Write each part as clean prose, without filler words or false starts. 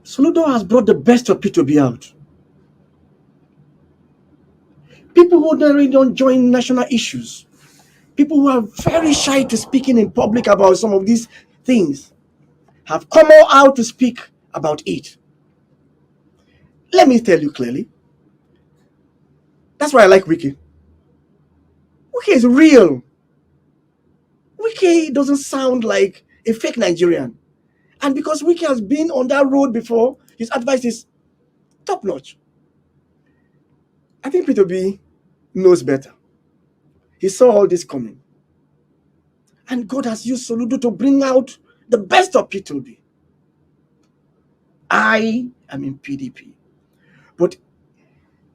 Soludo has brought the best of P2B out. People who ordinarily don't join national issues, people who are very shy to speaking in public about some of these things, have come all out to speak about it. Let me tell you clearly, that's why I like Wiki. Wiki is real. Wiki doesn't sound like a fake Nigerian. And because Wiki has been on that road before, his advice is top notch. I think P2B knows better. He saw all this coming. And God has used Soludo to bring out the best of P2B. I am in PDP. But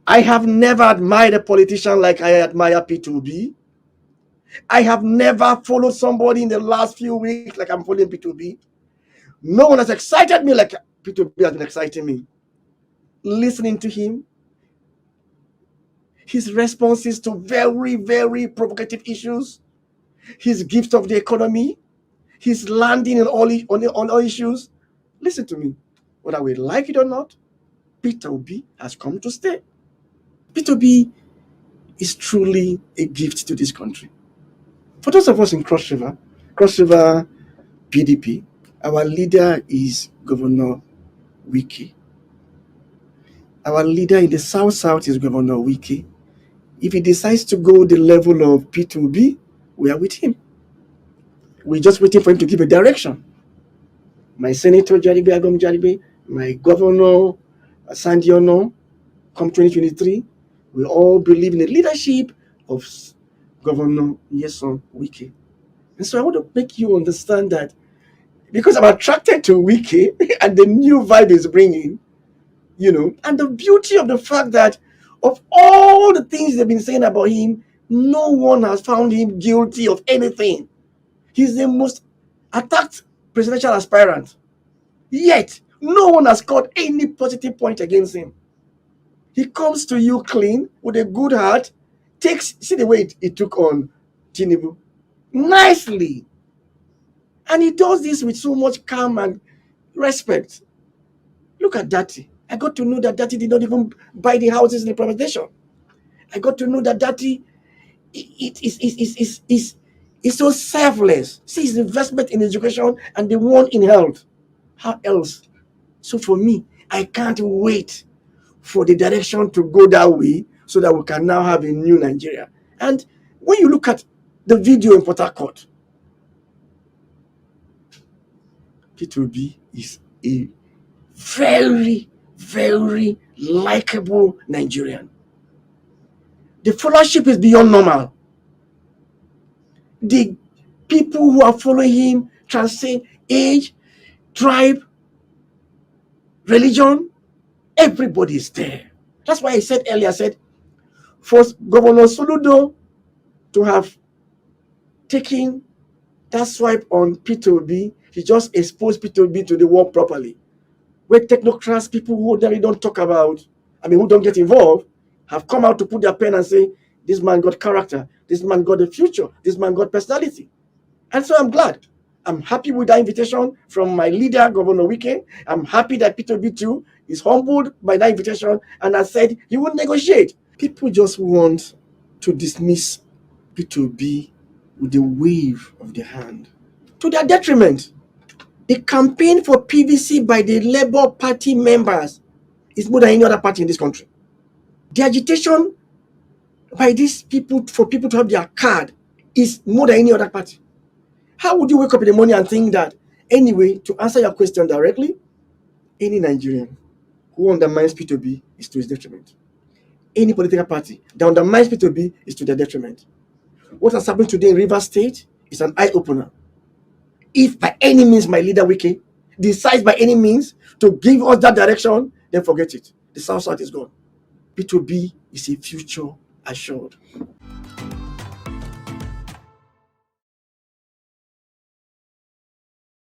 I have never admired a politician like I admire P2B. I have never followed somebody in the last few weeks like I'm following P2B. No one has excited me like P2B has been exciting me. Listening to him, his responses to very, very provocative issues, his gift of the economy, his landing on all issues. Listen to me. Whether we like it or not, P2B has come to stay. P2B is truly a gift to this country. For those of us in Cross River PDP, our leader is Governor Wike. Our leader in the South is Governor Wike. If he decides to go the level of P2B, we are with him. We're just waiting for him to give a direction. My Senator Agom Jarigbe, my Governor Sandiono, come 2023, we all believe in the leadership of Governor Nyesom Wike. And so I want to make you understand that because I'm attracted to Wike and the new vibe is bringing, and the beauty of the fact that of all the things they've been saying about him, no one has found him guilty of anything. He's the most attacked presidential aspirant. Yet, no one has scored any positive point against him. He comes to you clean, with a good heart, see the way he took on Tinubu. Nicely. And he does this with so much calm and respect. Look at Dati. I got to know that Dati did not even buy the houses in the privatization. I got to know that Dati is so selfless. See his investment in education and the one in health. How else? So for me, I can't wait for the direction to go that way so that we can now have a new Nigeria. And when you look at the video in Port Harcourt, P2B is a very, very likable Nigerian. The followership is beyond normal. The people who are following him transcend age, tribe, religion. Everybody is there. That's why I said earlier, for Governor Soludo to have taken that swipe on P2B, he just exposed P2B to the world properly. Where technocrats, people who ordinarily don't talk about, who don't get involved, have come out to put their pen and say, this man got character, this man got the future, this man got personality. And so I'm glad. I'm happy with that invitation from my leader, Governor Wike. I'm happy that P2B too is humbled by that invitation and has said he will negotiate. People just want to dismiss P2B with a wave of the hand, to their detriment. The campaign for PVC by the Labour Party members is more than any other party in this country. The agitation by these people for people to have their card is more than any other party. How would you wake up in the morning and think that? Anyway, to answer your question directly, any Nigerian who undermines P2B is to his detriment. Any political party that undermines P2B is to their detriment. What has happened today in Rivers State is an eye-opener. If by any means my leader Wike decides by any means to give us that direction, then forget it. The South is gone. P2B is a future assured.